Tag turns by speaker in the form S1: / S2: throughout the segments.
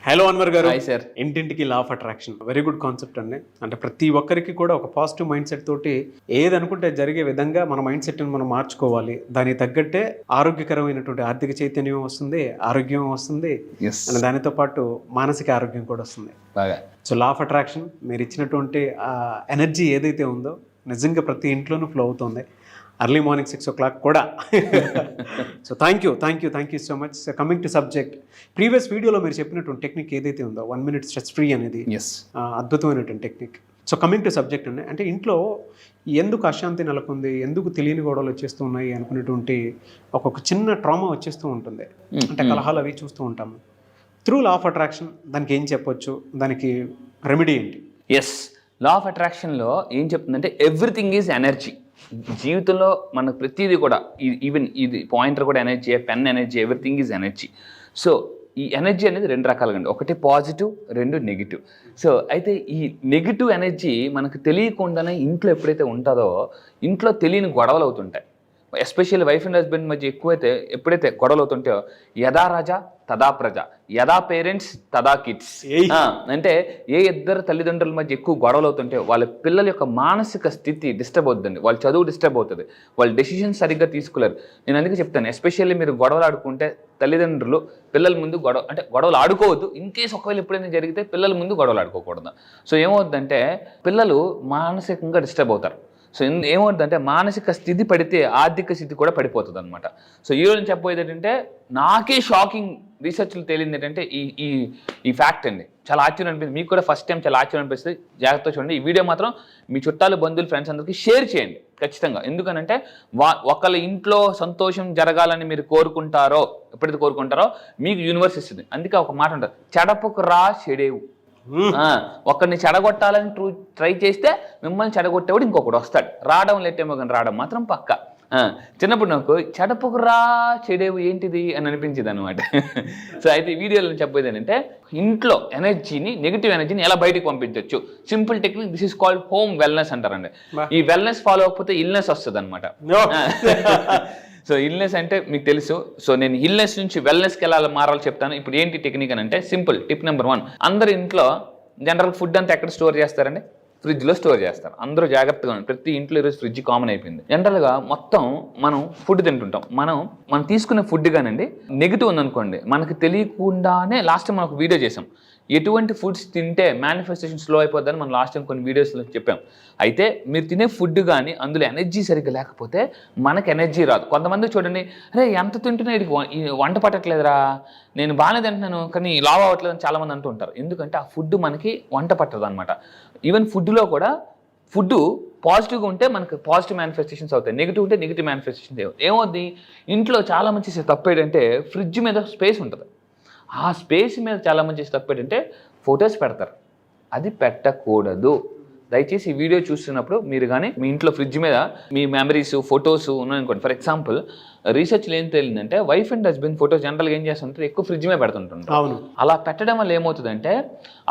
S1: Hello Anwar గారు.
S2: Hi sir.
S1: ఇంటింటికి law of attraction very good concept అండి. అంటే ప్రతి ఒక్కరికి కూడా ఒక పాజిటివ్ మైండ్ సెట్ తోటి ఏదనుకుంటే జరిగే విధంగా మన మైండ్ సెట్ని మనం మార్చుకోవాలి. దానికి తగ్గట్టే ఆరోగ్యకరమైనటువంటి ఆర్థిక చైతన్యం వస్తుంది, ఆరోగ్యం వస్తుంది, అండ్ దానితో పాటు మానసిక ఆరోగ్యం కూడా వస్తుంది
S2: బాగా.
S1: సో లా ఆఫ్ అట్రాక్షన్ మీరు ఇచ్చినటువంటి ఎనర్జీ ఏదైతే ఉందో నిజంగా ప్రతి ఇంట్లోనూ ఫ్లో అవుతుంది. అర్లీ మార్నింగ్ 6 o'clock కూడా. So thank you so much. Coming to subject, previous వీడియోలో మీరు చెప్పినటువంటి టెక్నిక్ ఏదైతే ఉందో 1 minute స్ట్రెస్ ఫ్రీ అనేది అద్భుతమైనటువంటి technique. So coming to subject అండి, అంటే ఇంట్లో ఎందుకు అశాంతి నెలకొంది, ఎందుకు తెలియని గొడవలు వచ్చేస్తూ ఉన్నాయి అనుకునేటువంటి ఒక్కొక్క చిన్న ట్రామా వచ్చేస్తూ ఉంటుంది. అంటే కలహాలు అవి చూస్తూ ఉంటాము. త్రూ లా ఆఫ్ అట్రాక్షన్ దానికి ఏం చెప్పొచ్చు, దానికి రెమెడీ ఏంటి?
S2: లా ఆఫ్ అట్రాక్షన్లో ఏం చెప్తుందంటే ఎవ్రీథింగ్ ఈజ్ ఎనర్జీ. జీవితంలో మనకు ప్రతిదీ కూడా, ఈవెన్ ఇది పాయింటర్ కూడా energy, pen energy, everything is energy. So ఈ ఎనర్జీ అనేది 2 రకాలుగా ఉంది. ఒకటి పాజిటివ్, 2 నెగిటివ్. సో అయితే ఈ నెగిటివ్ ఎనర్జీ మనకు తెలియకుండానే ఇంట్లో ఎప్పుడైతే ఉంటుందో ఇంట్లో తెలియని గొడవలు అవుతుంటాయి. ఎస్పెషల్లీ వైఫ్ అండ్ హస్బెండ్ మధ్య ఎప్పుడైతే గొడవలు అవుతుంటాయో యథా రాజా తదా ప్రజ, యథా పేరెంట్స్ తదా కిడ్స్. అంటే ఏ ఇద్దరు తల్లిదండ్రుల మధ్య ఎక్కువ గొడవలు అవుతుంటే వాళ్ళ పిల్లల యొక్క మానసిక స్థితి డిస్టర్బ్ అవుతుంది, వాళ్ళ చదువు డిస్టర్బ్ అవుతుంది, వాళ్ళ డెసిషన్స్ సరిగ్గా తీసుకోలేరు. నేను అందుకే చెప్తాను, ఎస్పెషల్లీ మీరు గొడవలు ఆడుకుంటే తల్లిదండ్రులు పిల్లల ముందు గొడవలు ఆడుకోవద్దు. ఇన్ కేసు ఒకవేళ ఎప్పుడైనా జరిగితే పిల్లల ముందు గొడవలు ఆడుకోకూడదు. సో ఏమవుతుందంటే పిల్లలు మానసికంగా డిస్టర్బ్ అవుతారు. సో ఏమవుతుందంటే మానసిక స్థితి పడితే ఆర్థిక స్థితి కూడా పడిపోతుంది అనమాట. సో ఈరోజు చెప్పబోయేది ఏంటంటే నాకే షాకింగ్ రీసెర్చ్లు తేలింది ఏంటంటే ఈ ఫ్యాక్ట్ అండి. చాలా ఆశ్చర్యం అనిపిస్తుంది, మీకు కూడా ఫస్ట్ టైం చాలా ఆశ్చర్యం అనిపిస్తుంది. జాగ్రత్తగా చూడండి. ఈ వీడియో మాత్రం మీ చుట్టాలు, బంధువులు, ఫ్రెండ్స్ అందరికీ షేర్ చేయండి ఖచ్చితంగా. ఎందుకనంటే ఒకళ్ళ ఇంట్లో సంతోషం జరగాలని మీరు ఎప్పుడైతే కోరుకుంటారో మీకు యూనివర్స్ ఇస్తుంది. అందుకే ఒక మాట ఉంటుంది, చెడపకు రా చెడేవు. ఒకరిని చెడగొట్టాలని ట్రై చేస్తే మిమ్మల్ని చెడగొట్టేవాడు ఇంకొకటి వస్తాడు. రావడం లేటేమో కానీ రావడం మాత్రం పక్క. చిన్నప్పుడు నాకు చెడపకురా చెడేవు ఏంటిది అని అనిపించింది అనమాట. సో అయితే ఈ వీడియోలో చెప్పేది ఏంటంటే ఇంట్లో ఎనర్జీని, నెగిటివ్ ఎనర్జీని ఎలా బయటకు పంపించవచ్చు. Simple technique, this is called home wellness అంటారండి. ఈ వెల్నెస్ ఫాలో అవ్వకపోతే ఇల్నెస్ వస్తుంది అనమాట. సో ఇల్నెస్ అంటే మీకు తెలుసు. సో నేను ఇల్నెస్ నుంచి వెల్నెస్కి ఎలా మారాలో చెప్తాను. ఇప్పుడు ఏంటి టెక్నిక్ అని అంటే సింపుల్. టిప్ నెంబర్ 1, అందరు ఇంట్లో జనరల్ ఫుడ్ అంతా ఎక్కడ స్టోర్ చేస్తారండి? ఫ్రిడ్జ్లో స్టోర్ చేస్తారు. అందరూ జాగ్రత్తగా ఉంది. ప్రతి ఇంట్లో ఈరోజు ఫ్రిడ్జ్ కామన్ అయిపోయింది. జనరల్గా మొత్తం మనం ఫుడ్ తింటుంటాం. మనం తీసుకునే ఫుడ్ కానండి నెగిటివ్ ఉందనుకోండి, మనకు తెలియకుండానే లాస్ట్ టైం మనం ఒక వీడియో చేసాం, ఎటువంటి ఫుడ్స్ తింటే మేనిఫెస్టేషన్ స్లో అయిపోద్దని మనం లాస్ట్ టైం కొన్ని వీడియోస్లో చెప్పాం. అయితే మీరు తినే ఫుడ్ కానీ అందులో ఎనర్జీ సరిగ్గా లేకపోతే మనకు ఎనర్జీ రాదు. కొంతమంది చూడండి, అరే ఎంత తింటున్నా ఈ వంట పట్టట్లేదురా, నేను బాగానే తింటున్నాను కానీ లావ్ అవ్వట్లేదు అని చాలామంది అంటూ ఉంటారు. ఎందుకంటే ఆ ఫుడ్ మనకి వంట పట్టదు అనమాట. ఈవెన్ ఫుడ్లో కూడా ఫుడ్ పాజిటివ్గా ఉంటే మనకు పాజిటివ్ మేనిఫెస్టేషన్స్ అవుతాయి, నెగిటివ్ ఉంటే నెగిటివ్ మేనిఫెస్టేషన్స్ ఏమవుద్ది. ఇంట్లో చాలామంది చేసే తప్పు ఏంటంటే ఫ్రిడ్జ్ మీద స్పేస్ ఉంటుంది. ఆ స్పేస్ మీద చాలామంది చేసే తప్పు ఏంటంటే ఫొటోస్ పెడతారు. అది పెట్టకూడదు. దయచేసి ఈ వీడియో చూస్తున్నప్పుడు మీరు కానీ మీ ఇంట్లో ఫ్రిడ్జ్ మీద మీ మెమరీస్, ఫొటోస్ ఉన్నాయనుకోండి. ఫర్ ఎగ్జాంపుల్ రీసెర్చ్లో ఏం తెలియదంటే వైఫ్ అండ్ హస్బెండ్ ఫోటోస్ జనరల్గా ఏం చేస్తుంటారు, ఎక్కువ ఫ్రిడ్జ్ మీద పెడుతుంటారు. అలా పెట్టడం వల్ల ఏమవుతుందంటే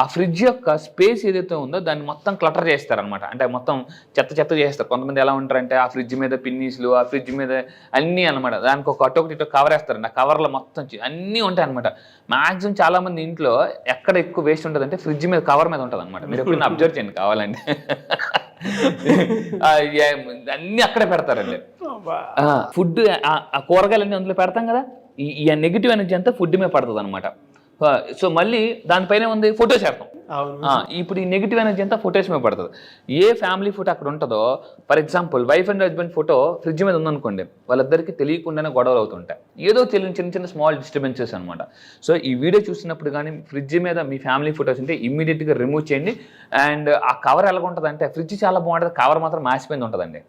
S2: ఆ ఫ్రిడ్జ్ యొక్క స్పేస్ ఏదైతే ఉందో దాన్ని మొత్తం క్లటర్ చేస్తారనమాట. అంటే మొత్తం చెత్త చేస్తారు. కొంతమంది ఎలా ఉంటారంటే ఆ ఫ్రిడ్జ్ మీద పిన్నీస్లు, ఆ ఫ్రిడ్జ్ మీద అన్నీ అనమాట. దానికి ఒక ఇటు కవర్ వేస్తారండి. ఆ కవర్లో మొత్తం అన్నీ ఉంటాయి అనమాట. మ్యాక్సిమం చాలామంది ఇంట్లో ఎక్కడ ఎక్కువ వేస్ట్ ఉంటుంది అంటే ఫ్రిడ్జ్ మీద, కవర్ మీద ఉంటుంది అనమాట. మీరు ఎప్పుడైనా అబ్జర్వ్ చేయండి కావాలంటే. అన్నీ అక్కడే పెడతారండి. ఫుడ్, ఆ కూరగాయలన్నీ అందులో పెడతాం కదా, ఈ నెగిటివ్ ఎనర్జీ అంతా ఫుడ్ మీద పడుతుంది అనమాట. సో మళ్ళీ దానిపైన ఉంది ఫొటోస్ వేస్తాం. ఇప్పుడు ఈ నెగిటివ్ ఎనర్జీ అంతా ఫొటోస్ మీద పడుతుంది. ఏ ఫ్యామిలీ ఫోటో అక్కడ ఉంటుందో, for example wife and husband photo fridge మీద ఉందనుకోండి, వాళ్ళిద్దరికి తెలియకుండానే గొడవలు అవుతుంటాయి. ఏదో తెలియని చిన్న స్మాల్ డిస్టర్బెన్సెస్ అనమాట. సో ఈ వీడియో చూసినప్పుడు కానీ ఫ్రిడ్జ్ మీద మీ ఫ్యామిలీ ఫోటోస్ ఉంటే ఇమ్మీడియట్గా రిమూవ్ చేయండి. అండ్ ఆ కవర్ ఎలా ఉంటుంది అంటే ఫ్రిడ్జ్ చాలా బాగుంటుంది, కవర్ మాత్రం మాసిపోయింది ఉంటుందండి.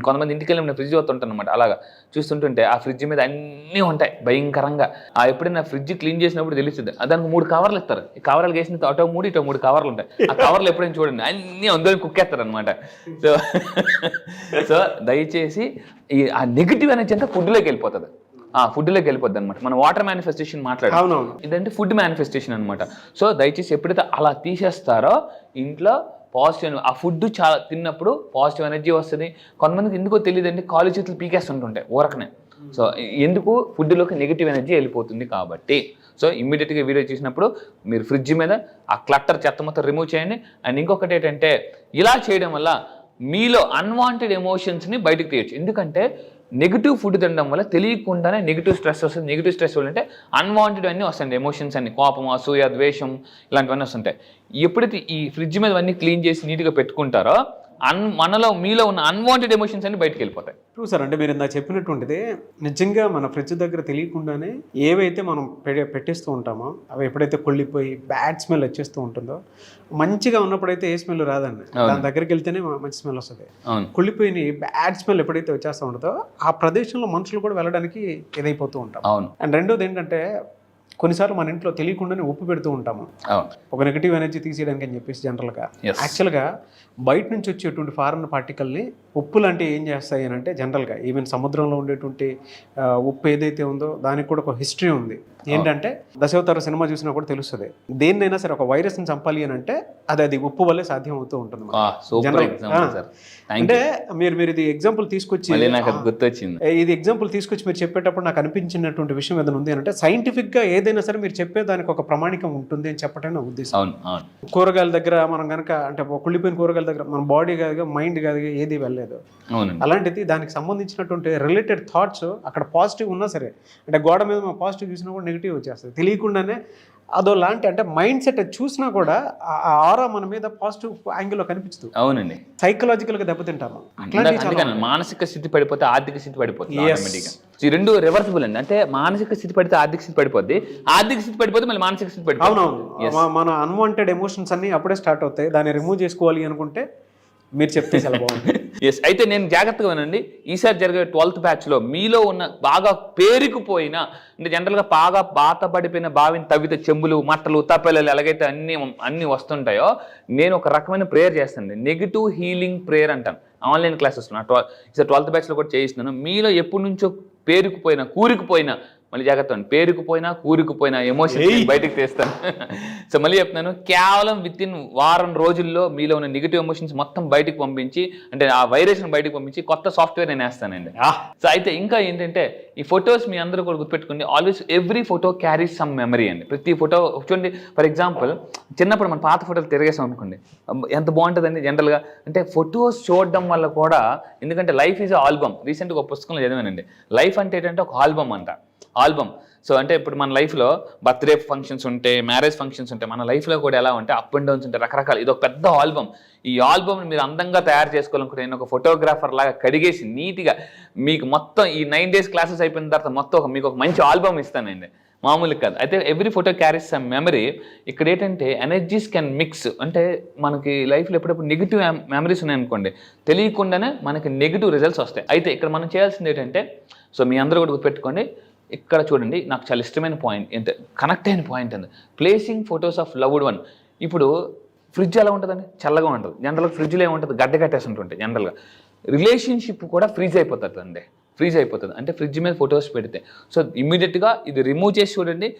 S2: కొంతమంది ఇంటికి వెళ్ళి నేను ఫ్రిడ్జ్ చూస్తుంటాను అనమాట. అలాగా చూస్తుంటుంటే ఆ ఫ్రిడ్జ్ మీద అన్నీ ఉంటాయి భయంకరంగా. ఎప్పుడైనా ఫ్రిడ్జ్ క్లీన్ చేసినప్పుడు తెలుస్తుంది. దానికి 3 కవర్లు ఇస్తారు. ఈ కవర్లు వేసిన అటో 3 కవర్లు ఉంటాయి. ఆ కవర్లు ఎప్పుడైనా చూడండి అన్నీ అందులో కుక్కేస్తారు అనమాట. సో దయచేసి ఆ నెగిటివ్ ఎనర్జీ అంతా ఫుడ్లోకి వెళ్ళిపోతుంది. ఫుడ్లోకి వెళ్ళిపోద్ది అనమాట. మనం వాటర్ మేనిఫెస్టేషన్ మాట్లాడాం, ఇదంటే ఫుడ్ మేనిఫెస్టేషన్ అనమాట. సో దయచేసి ఎప్పుడైతే అలా తీసేస్తారో ఇంట్లో పాజిటివ్, ఆ ఫుడ్ చాలా తిన్నప్పుడు పాజిటివ్ ఎనర్జీ వస్తుంది. కొంతమందికి ఎందుకో తెలియదండి, కాలు చేతులు పీకేస్తుంటుంటాయి ఊరకనే. సో ఎందుకు ఫుడ్లోకి నెగిటివ్ ఎనర్జీ వెళ్ళిపోతుంది కాబట్టి. సో ఇమ్మీడియట్గా వీడియో చూసినప్పుడు మీరు ఫ్రిడ్జ్ మీద ఆ క్లట్టర్ చెత్త మొత్తం రిమూవ్ చేయండి. అండ్ ఇంకొకటి ఏంటంటే ఇలా చేయడం వల్ల మీలో అన్వాంటెడ్ ఎమోషన్స్ని బయటకు తీయచ్చు. ఎందుకంటే నెగిటివ్ ఫుడ్ తినడం వల్ల తెలియకుండానే నెగిటివ్ స్ట్రెస్ వస్తుంది. నెగిటివ్ స్ట్రెస్ వల్ల అంటే అన్వాంటెడ్ అన్నీ వస్తాయి, ఎమోషన్స్ అన్ని, కోపం, అసూయ, ద్వేషం ఇలాంటివన్నీ వస్తుంటాయి. ఎప్పుడైతే ఈ ఫ్రిడ్జ్ మీద అన్నీ క్లీన్ చేసి నీట్గా పెట్టుకుంటారో మీలో ఉన్న అన్వాంటెడ్ ఎమోషన్స్ అన్ని బయటకు వెళ్ళిపోతాయి.
S1: True sir. అంటే మీరు ఇందాక చెప్పినటువంటిది నిజంగా మన ఫ్రిడ్జ్ దగ్గర తెలియకుండానే ఏవైతే మనం పెట్టేస్తూ ఉంటామో అవి ఎప్పుడైతే కొళ్ళిపోయి బ్యాడ్ స్మెల్ వచ్చేస్తూ ఉంటుందో, మంచిగా ఉన్నప్పుడైతే ఏ స్మెల్ రాదండి, దాని దగ్గరికి వెళ్తేనే మంచి స్మెల్ వస్తుంది. కొళ్ళిపోయిన బ్యాడ్ స్మెల్ ఎప్పుడైతే వచ్చేస్తూ ఉంటుందో ఆ ప్రదేశంలో మనుషులు కూడా వెళ్ళడానికి ఇదైపోతూ ఉంటాం. అండ్ రెండోది ఏంటంటే కొన్నిసార్లు మన ఇంట్లో తెలియకుండానే ఉప్పు పెడుతూ ఉంటాము, ఒక నెగిటివ్ ఎనర్జీ తీసేయడానికి అని చెప్పేసి. జనరల్గా యాక్చువల్గా బయట నుంచి వచ్చేటువంటి ఫారెన్ పార్టికల్ని ఉప్పులు అంటే ఏం చేస్తాయి అని అంటే, జనరల్గా ఈవెన్ సముద్రంలో ఉండేటువంటి ఉప్పు ఏదైతే ఉందో దానికి కూడా ఒక హిస్టరీ ఉంది. ఏంటంటే దశావతార సినిమా చూసినా కూడా తెలుస్తుంది. దేన్నైనా సరే ఒక వైరస్ని చంపాలి అని అంటే అది ఉప్పు వల్లే సాధ్యం అవుతూ ఉంటుంది. అంటే మీరు ఇది ఎగ్జాంపుల్ తీసుకొచ్చి ఇది ఎగ్జాంపుల్ తీసుకొచ్చి మీరు చెప్పేటప్పుడు నాకు అనిపించినటువంటి విషయం ఏదైనా ఉంది అంటే, సైంటిఫిక్గా ఏదైనా సరే మీరు చెప్పేదానికి ఒక ప్రమాణికం ఉంటుంది అని చెప్పటమే నా ఉద్దేశం. కూరగాయల దగ్గర మనం కనుక అంటే కుళ్ళిపోయిన కూరగాయల దగ్గర మన బాడీ కాదుగా మైండ్ కాదుగా ఏది వెళ్ళలేదు. అలాంటిది దానికి సంబంధించినటువంటి రిలేటెడ్ థాట్స్ అక్కడ పాజిటివ్ ఉన్నా సరే, అంటే గోడ మీద మనం పాజిటివ్ చూసినా కూడా నెగిటివ్ వచ్చేస్తుంది తెలియకుండానే. అదో లాంటి అంటే మైండ్ సెట్ చూసినా కూడా ఆ ఆరా మన మీద పాజిటివ్ యాంగిల్లో కనిపిస్తుంది.
S2: అవునండి,
S1: సైకలాజికల్ గా దెబ్బతింటాము.
S2: మానసిక స్థితి పడిపోతే ఆర్థిక స్థితి పడిపోతుంది. ఈ రెండు రివర్సిబుల్ అండి. అంటే మానసిక స్థితి పడితే ఆర్థిక స్థితి పడిపోద్ది, ఆర్థిక స్థితి పడిపోతే మళ్ళీ మానసిక స్థితి పడిపోతుంది.
S1: అవునవును, మన అన్వాంటెడ్ ఎమోషన్స్ అన్ని అప్పుడే స్టార్ట్ అవుతాయి. దాన్ని రిమూవ్ చేసుకోవాలి అనుకుంటే మీరు చెప్తే చాలా బాగుంది.
S2: ఎస్, అయితే నేను జాగ్రత్తగా వినండి. ఈసారి జరిగే 12th బ్యాచ్లో మీలో ఉన్న బాగా పేరుకుపోయిన, అంటే జనరల్గా బాగా బాత పడిపోయిన బావిని తవ్వితే చెంబులు, మట్టలు, తప్పెలలు ఎలాగైతే అన్నీ వస్తుంటాయో, నేను ఒక రకమైన ప్రేయర్ చేస్తాను, నెగిటివ్ హీలింగ్ ప్రేయర్ అంటాను. ఆన్లైన్ క్లాసెస్ ఈసారి 12th బ్యాచ్లో కూడా చేయిస్తున్నాను. మీలో ఎప్పటి నుంచో పేరుకుపోయిన, కూరుకుపోయిన, మళ్ళీ జాగ్రత్త, పేరుకుపోయినా కూరుకుపోయినా ఎమోషన్స్ బయటకు తీస్తాను. సో మళ్ళీ చెప్తున్నాను, కేవలం విత్ ఇన్ వారం రోజుల్లో మీలో ఉన్న నెగిటివ్ ఎమోషన్స్ మొత్తం బయటకు పంపించి, అంటే ఆ వైరస్ని బయటకు పంపించి కొత్త సాఫ్ట్వేర్ నేను వేస్తానండి. సో అయితే ఇంకా ఏంటంటే ఈ ఫొటోస్ మీ అందరూ కూడా గుర్తుపెట్టుకోండి, always every photo carries some memory అండి. ప్రతి ఫోటో చూడండి, ఫర్ ఎగ్జాంపుల్ చిన్నప్పుడు మన పాత ఫోటోలు తిరిగేసాం అనుకోండి, ఎంత బాగుంటుందండి జనరల్గా. అంటే ఫొటోస్ చూడడం వల్ల కూడా, ఎందుకంటే లైఫ్ ఈజ్ ఆల్బమ్. రీసెంట్గా ఒక పుస్తకంలో చదివానండి, లైఫ్ అంటే ఏంటంటే ఒక ఆల్బమ్ అంట, ఆల్బమ్. సో అంటే ఇప్పుడు మన లైఫ్లో బర్త్డే ఫంక్షన్స్ ఉంటాయి, మ్యారేజ్ ఫంక్షన్స్ ఉంటాయి, మన లైఫ్లో కూడా ఎలా ఉంటే అప్ అండ్ డౌన్స్ ఉంటాయి, రకరకాల. ఇది ఒక పెద్ద ఆల్బమ్. ఈ ఆల్బమ్ని మీరు అందంగా తయారు చేసుకోవాలనుకుంటే నేను ఒక ఫోటోగ్రాఫర్ లాగా కడిగేసి నీట్గా మీకు మొత్తం ఈ 9 days క్లాసెస్ అయిపోయిన తర్వాత మొత్తం మీకు ఒక మంచి ఆల్బమ్ ఇస్తానండి, మామూలుగా కాదు. అయితే every photo carries some memory. ఇక్కడ ఏంటంటే ఎనర్జీస్ కెన్ మిక్స్. అంటే మనకి లైఫ్లో ఎప్పుడప్పుడు నెగిటివ్ మెమరీస్ ఉన్నాయనుకోండి, తెలియకుండానే మనకి నెగిటివ్ రిజల్ట్స్ వస్తాయి. అయితే ఇక్కడ మనం చేయాల్సింది ఏంటంటే, సో మీ అందరూ కూడా గుర్తుపెట్టుకోండి, ఇక్కడ చూడండి, నాకు చాలా ఇష్టమైన పాయింట్ ఏంటంటే, కనెక్ట్ అయిన పాయింట్ అండి, placing photos of loved one. ఇప్పుడు ఫ్రిడ్జ్ ఎలా ఉంటుందండి, చల్లగా ఉంటుంది. జనరల్గా ఫ్రిడ్జ్లో ఏముంటుంది, గడ్డ కట్టేసి ఉంటుంటాయి. జనరల్గా రిలేషన్షిప్ కూడా ఫ్రీజ్ అయిపోతుంది అండి, ఫ్రీజ్ అయిపోతుంది. అంటే ఫ్రిడ్జ్ మీద ఫొటోస్ పెడితే, సో ఇమ్మీడియట్గా ఇది రిమూవ్ చేసి చూడండి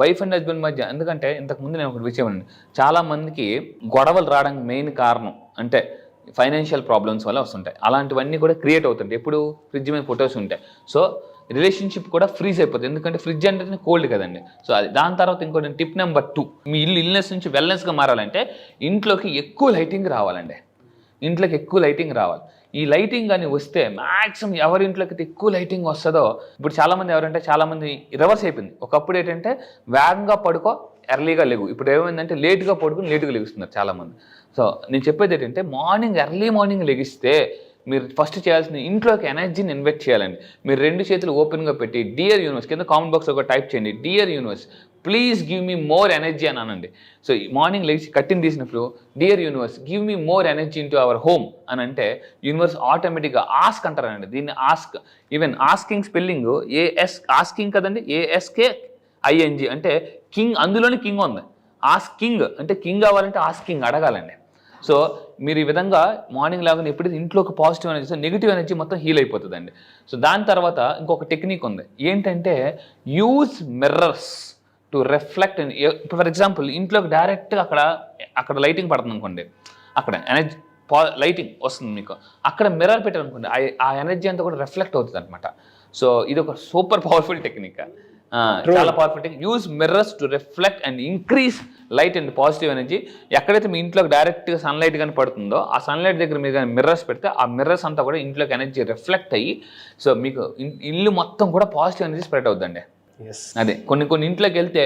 S2: వైఫ్ అండ్ హస్బెండ్ మధ్య. ఎందుకంటే ఇంతకుముందు నేను ఒకటి విషయం అండి, చాలామందికి గొడవలు రావడానికి మెయిన్ కారణం అంటే ఫైనాన్షియల్ ప్రాబ్లమ్స్ వల్ల వస్తుంటాయి. అలాంటివన్నీ కూడా క్రియేట్ అవుతుంటాయి ఎప్పుడు ఫ్రిడ్జ్ మీద ఫొటోస్ ఉంటాయి. సో రిలేషన్షిప్ కూడా ఫ్రీజ్ అయిపోతుంది, ఎందుకంటే ఫ్రిడ్జ్ అంటే కోల్డ్ కదండి. సో అది దాని తర్వాత ఇంకోటి టిప్ నెంబర్ 2, మీ ఇల్నెస్ నుంచి వెల్నెస్గా మారాలంటే ఇంట్లోకి ఎక్కువ లైటింగ్ రావాలండి. ఇంట్లోకి ఎక్కువ లైటింగ్ రావాలి. ఈ లైటింగ్ అని వస్తే మ్యాక్సిమం ఎవరి ఇంట్లోకి ఎక్కువ లైటింగ్ వస్తుందో, ఇప్పుడు చాలామంది ఎవరంటే చాలామంది రివర్స్ అయిపోయింది. ఒకప్పుడు ఏంటంటే వేగంగా పడుకో ఎర్లీగా లేవు, ఇప్పుడు ఏమైందంటే లేట్గా పడుకుని లేటుగా లెగుస్తున్నారు చాలామంది. సో నేను చెప్పేది ఏంటంటే, ఎర్లీ మార్నింగ్ లెగిస్తే మీరు ఫస్ట్ చేయాల్సింది ఇంట్లోకి ఎనర్జీని ఇన్వెస్ట్ చేయాలండి. మీరు 2 చేతులు ఓపెన్గా పెట్టి డియర్ యూనివర్స్ కింద కామెంట్ బాక్స్లో ఒక టైప్ చేయండి, dear universe please give me more energy అని అనండి. సో మార్నింగ్ లేచి కట్టిని తీసినప్పుడు dear universe give me more energy in to our home అని అంటే యూనివర్స్ ఆటోమేటిక్గా ఆస్క్ అంటారండి. దీన్ని ask, even asking spelling asking కదండి, ASKING అంటే కింగ్, అందులోనే కింగ్ ఉంది. ఆస్కింగ్ అంటే కింగ్ అవ్వాలంటే ఆస్కింగ్ అడగాలండి. సో మీరు ఈ విధంగా మార్నింగ్ లాగా ఎప్పుడైతే ఇంట్లోకి పాజిటివ్ ఎనర్జీ, నెగిటివ్ ఎనర్జీ మొత్తం హీల్ అయిపోతుందండి. సో దాని తర్వాత ఇంకొక టెక్నిక్ ఉంది, ఏంటంటే use mirrors to reflect. For example ఇంట్లోకి డైరెక్ట్గా అక్కడ లైటింగ్ పడుతుంది అనుకోండి, అక్కడ ఎనర్జీ లైటింగ్ వస్తుంది మీకు, అక్కడ మిర్రర్ పెట్టారనుకోండి, ఆ ఎనర్జీ అంతా కూడా రిఫ్లెక్ట్ అవుతుంది అనమాట. సో ఇది ఒక సూపర్ పవర్ఫుల్ టెక్నిక్. చాలా powerful. Use mirrors to reflect and increase light and positive energy. ఎక్కడైతే మీ ఇంట్లోకి డైరెక్ట్గా సన్లైట్ కానీ పడుతుందో ఆ సన్లైట్ దగ్గర మీరు కానీ మిర్రర్స్ పెడితే ఆ మిర్రర్స్ అంతా కూడా ఇంట్లోకి ఎనర్జీ రిఫ్లెక్ట్ అయ్యి సో మీకు ఇల్లు మొత్తం కూడా పాజిటివ్ ఎనర్జీ స్ప్రెడ్ అవుతుందండి. అదే కొన్ని ఇంట్లోకి వెళ్తే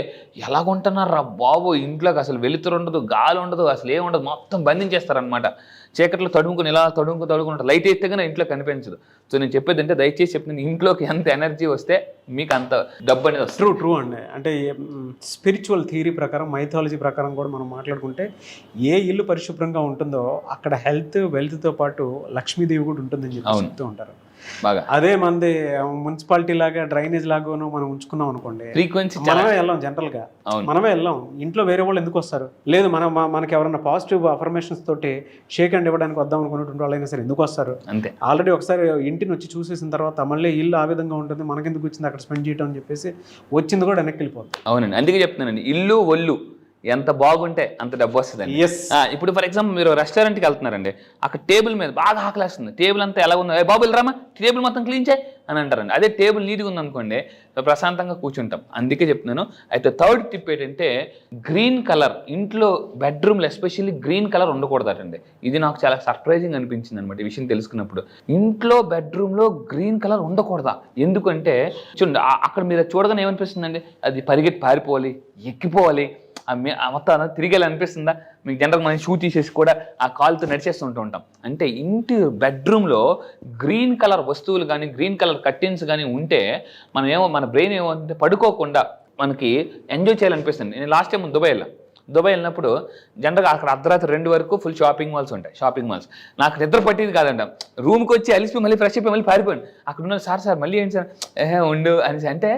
S2: ఎలాగుంటున్నారా బాబు, ఇంట్లోకి అసలు వెలుతురు ఉండదు, గాలి ఉండదు, అసలు ఏముండదు, మొత్తం బంధించేస్తారనమాట. చీకట్లో తడుముకుని ఇలా తడుముకుంటారు, లైట్ అయితే కానీ ఇంట్లో కనిపించదు. సో నేను చెప్పేది అంటే దయచేసి చెప్తున్నాను, ఇంట్లోకి ఎంత ఎనర్జీ వస్తే మీకు అంత డబ్బు అనేది వస్తుంది.
S1: ట్రూ అండి. అంటే స్పిరిచువల్ థియరీ ప్రకారం, మైథాలజీ ప్రకారం కూడా మనం మాట్లాడుకుంటే ఏ ఇల్లు పరిశుభ్రంగా ఉంటుందో అక్కడ హెల్త్ వెల్త్తో పాటు లక్ష్మీదేవి కూడా ఉంటుందని చెప్పి చెప్తూ ఉంటారు
S2: బాగా.
S1: అదే మంది మున్సిపాలిటీ లాగా డ్రైనేజ్ లాగాను మనం ఉంచుకున్నాం అనుకోండి,
S2: ఫ్రీక్వెన్సీ
S1: మనమే వెళ్ళాం. జనరల్ గా మనమే వెళ్ళాం. ఇంట్లో వేరే వాళ్ళు ఎందుకు వస్తారు? లేదు మనకి ఎవరైనా పాజిటివ్ అఫర్మేషన్స్ తోటి షేక్ హ్యాండ్ ఇవ్వడానికి వద్దాం అనుకున్నటువంటి వాళ్ళు అయినా సరే ఎందుకు వస్తారు?
S2: అంతే.
S1: ఆల్రెడీ ఒకసారి ఇంటిని వచ్చి చూసేసిన తర్వాత మళ్ళీ ఇల్లు ఆ విధంగా ఉంటుంది, మనకెందుకు వచ్చింది అక్కడ స్పెండ్ చేయడం అని చెప్పేసి వచ్చింది కూడా వెనక్కి వెళ్ళిపోతుంది.
S2: అవునండి, అందుకే చెప్తున్నానండి, ఇల్లు ఒళ్ళు ఎంత బాగుంటే అంత డబ్బు వస్తుందండి. ఇప్పుడు ఫర్ ఎగ్జాంపుల్ మీరు రెస్టారెంట్కి వెళ్తున్నారండి, అక్కడ టేబుల్ మీద బాగా ఆకలేస్తుంది, టేబుల్ అంతా ఎలా ఉందో, బాబులు రామా టేబుల్ మొత్తం క్లీన్ చేయి అని అంటారండి. అదే టేబుల్ నీట్గా ఉందనుకోండి ప్రశాంతంగా కూర్చుంటాం. అందుకే చెప్తున్నాను. అయితే థర్డ్ టిప్ ఏంటంటే గ్రీన్ కలర్ ఇంట్లో బెడ్రూమ్లో ఎస్పెషల్లీ గ్రీన్ కలర్ ఉండకూడదటండి. ఇది నాకు చాలా సర్ప్రైజింగ్ అనిపించింది అనమాట ఈ విషయం తెలుసుకున్నప్పుడు. ఇంట్లో బెడ్రూమ్లో గ్రీన్ కలర్ ఉండకూడదా? ఎందుకంటే చూడండి అక్కడ మీరు చూడగానే ఏమనిపిస్తుందండి, అది పరిగెత్తి పారిపోవాలి, ఎక్కిపోవాలి, మొత్తం తిరిగి అనిపిస్తుందా మీకు? జనరల్ మనం షూ తీసేసి కూడా ఆ కాలుతో నడిచేస్తుంటూ ఉంటాం. అంటే ఇంటి బెడ్రూమ్లో గ్రీన్ కలర్ వస్తువులు కానీ గ్రీన్ కలర్ కర్టెన్స్ కానీ ఉంటే మన బ్రెయిన్ ఏమంటే పడుకోకుండా మనకి ఎంజాయ్ చేయాలనిపిస్తుంది. నేను లాస్ట్ టైం దుబాయ్ వెళ్ళినప్పుడు జనరల్గా అక్కడ అర్ధరాత్రి 2 వరకు ఫుల్ షాపింగ్ మాల్స్ ఉంటాయి. షాపింగ్ మాల్స్ నాకు నిద్ర పట్టేది కాదంట. రూమ్కి వచ్చి అలిసిపోయి మళ్ళీ ఫ్రెష్ అయిపోయి మళ్ళీ పారిపోయాను. అక్కడ ఉన్న సార్ మళ్ళీ ఏంటి సార్ ఉండు అనేసి అంటే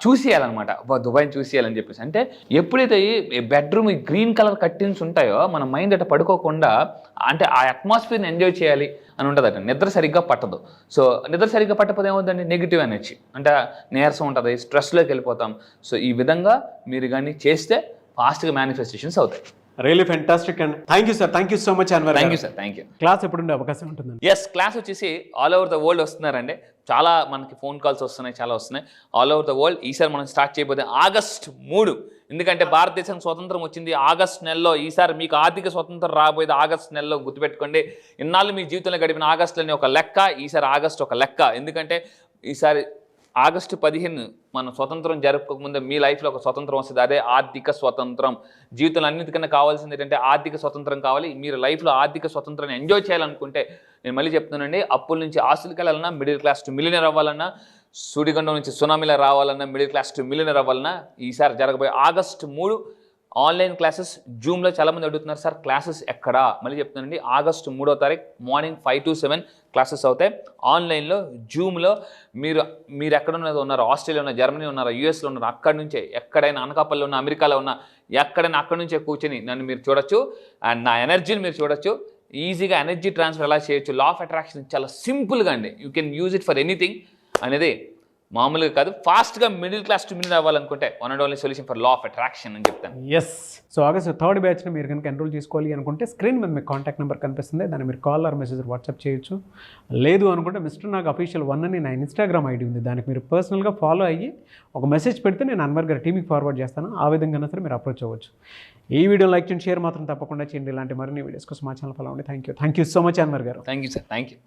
S2: చూసేయాలన్నమాట, దుబాయ్ని చూసేయాలని చెప్పేసి. అంటే ఎప్పుడైతే ఈ బెడ్రూమ్ ఈ గ్రీన్ కలర్ కర్టెన్స్ ఉంటాయో మన మైండ్ అట్లా పడుకోకుండా అంటే ఆ అట్మాస్ఫియర్ని ఎంజాయ్ చేయాలి అని ఉంటుందట. నిద్ర సరిగ్గా పట్టదు. సో నిద్ర సరిగ్గా పట్టకపోతే ఏమవుతుందండి, నెగిటివ్ ఎనర్జీ అంటే నీరసం ఉంటుంది, స్ట్రెస్లోకి వెళ్ళిపోతాం. సో ఈ విధంగా మీరు కానీ చేస్తే ఫాస్ట్గా మేనిఫెస్టేషన్స్ అవుతాయి.
S1: Really fantastic and thank you sir. Thank you so much Anwar.
S2: Thank you sir. Thank you.
S1: Class ఎప్పుడు ఉండే అవకాశం ఉంటుంది?
S2: ఎస్, క్లాస్ వచ్చేసి ఆల్ ఓవర్ ద వరల్డ్ వస్తున్నారండి. చాలా మనకి ఫోన్ కాల్స్ వస్తున్నాయి, చాలా వస్తున్నాయి ఆల్ ఓవర్ ద వరల్డ్. ఈసారి మనం స్టార్ట్ చేయబోతే August 3, ఎందుకంటే భారతదేశానికి స్వతంత్రం వచ్చింది ఆగస్ట్ నెలలో. ఈసారి మీకు ఆర్థిక స్వతంత్రం రాబోయేది ఆగస్ట్ నెలలో, గుర్తుపెట్టుకోండి. ఇన్నాళ్ళు మీ జీవితంలో గడిపిన ఆగస్టులోనే ఒక లెక్క, ఈసారి ఆగస్ట్ ఒక లెక్క. ఎందుకంటే ఈసారి ఆగస్టు 15 మనం స్వతంత్రం జరుపుకోకముందే మీ లైఫ్లో ఒక స్వతంత్రం వస్తుంది, అదే ఆర్థిక స్వతంత్రం. జీవితంలో అన్నిటికన్నా కావాల్సింది ఏంటంటే ఆర్థిక స్వతంత్రం కావాలి. మీరు లైఫ్లో ఆర్థిక స్వతంత్రాన్ని ఎంజాయ్ చేయాలనుకుంటే నేను మళ్ళీ చెప్తున్నానండి, అప్పుల నుంచి ఆస్తులకి వెళ్ళాలన్నా, మిడిల్ క్లాస్ టు మిలియనర్ అవ్వాలన్నా, సుడిగుండం నుంచి సునామీలో రావాలన్నా, మిడిల్ క్లాస్ టు మిలియనర్ అవ్వాలన్నా ఈసారి జరగబోయే August 3 ఆన్లైన్ క్లాసెస్. జూమ్లో చాలామంది అడుగుతున్నారు సార్ క్లాసెస్ ఎక్కడా? మళ్ళీ చెప్తున్నానండి, August 3వ తారీఖు మార్నింగ్ 5 to 7 క్లాసెస్ అవుతాయి ఆన్లైన్లో జూమ్లో. మీరు ఎక్కడ ఉన్నారు, ఆస్ట్రేలియా ఉన్నా, జర్మనీ ఉన్నారా, యూఎస్లో ఉన్నారు, అక్కడి నుంచే ఎక్కడైనా అనకాపల్లిలో ఉన్న, అమెరికాలో ఉన్న, ఎక్కడైనా అక్కడి నుంచే కూర్చొని నన్ను మీరు చూడొచ్చు అండ్ నా ఎనర్జీని మీరు చూడొచ్చు. ఈజీగా ఎనర్జీ ట్రాన్స్ఫర్ ఎలా చేయొచ్చు, లా ఆఫ్ అట్రాక్షన్ చాలా సింపుల్గా అండి. You can use it for anything అనేది మామూలుగా కాదు. ఫాస్ట్గా మిడిల్ క్లాస్ టు మిలియనర్ అవ్వాలనుకుంటే one and only solution for law of attraction అని చెప్తాను.
S1: ఎస్. సో August 3rd బ్యాచ్ని మీరు కనుక ఎన్రోల్ చేసుకోవాలి అనుకుంటే స్క్రీన్ మీద మీకు కాంటాక్ట్ నెంబర్ కనిపిస్తుంది, దాన్ని మీరు కాల్ ఆర్ మెసేజ్ వాట్సాప్ చేయొచ్చు. లేదు అనుకుంటే మిస్టర్ నాగ్ అఫీషియల్ 1 అని నా ఇన్స్టాగ్రామ్ ఐడి ఉంది, దానికి మీరు పర్సనల్గా ఫాలో అయ్యి ఒక మెసేజ్ పెడితే నేను అన్వర్ గారి టీమ్కి ఫార్వర్డ్ చేస్తాను. ఆ విధంగా సరే మీరు అప్రోచ్ అవ్వచ్చు. ఈ వీడియో లైక్ చేయండి, షేర్ మాత్రం తప్పకుండా చేయండి. ఇలాంటి మరిన్ని వీడియోస్ కోసం మా ఛానల్ ఫాలో అవ్వండి. Thank you so much Anwar గారు.
S2: Thank you sir. Thank you.